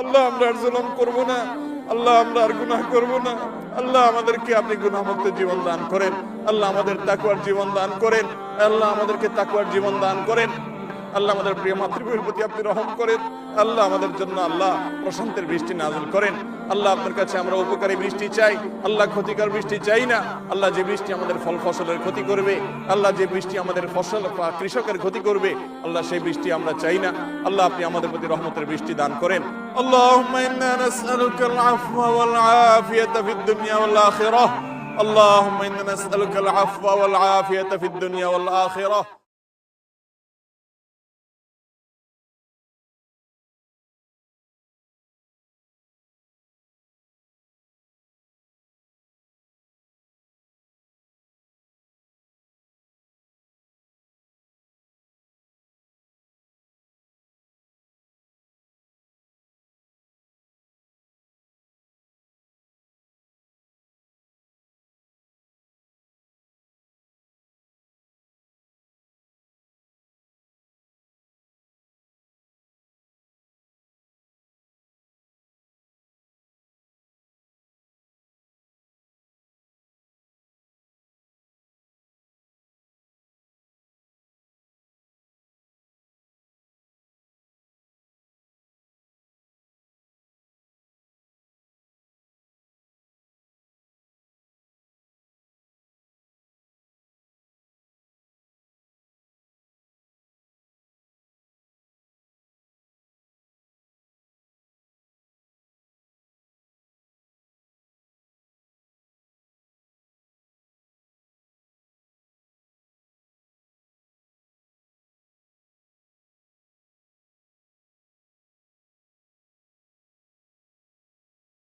আল্লাহ আমরা আর জুলুম করব না, আল্লাহ আমরা আর গুনাহ করব না। আল্লাহ আমাদেরকে আপনি গুনাহমুক্ত জীবন দান করেন। আল্লাহ আমাদের তাকওয়ার জীবন দান করেন। আল্লাহ আমাদেরকে তাকওয়ার জীবন দান করেন। আল্লাহ আমাদের প্রিয় মাতৃভূমির প্রতি আপনি রহম করেন। আল্লাহ আমাদের জন্য আল্লাহ প্রশান্তের বৃষ্টি নাযিল করেন। আল্লাহ আপনার কাছে আমরা উপকারী বৃষ্টি চাই, আল্লাহ ক্ষতিকর বৃষ্টি চাই না। আল্লাহ যে বৃষ্টি আমাদের ফল ফসলের ক্ষতি করবে, আল্লাহ যে বৃষ্টি আমাদের ফসল বা কৃষকের ক্ষতি করবে, আল্লাহ সেই বৃষ্টি আমরা চাই না। আল্লাহ আপনি আমাদের প্রতি রহমতের বৃষ্টি দান করেন। আল্লাহুম্মা ইন্না নাসআলুকাল আফওয়া ওয়াল আফিয়াতা ফিদ দুনিয়া ওয়াল আখিরাহ। আল্লাহুম্মা ইন্না নাসআলুকাল আফওয়া ওয়াল আফিয়াতা ফিদ দুনিয়া ওয়াল আখিরাহ।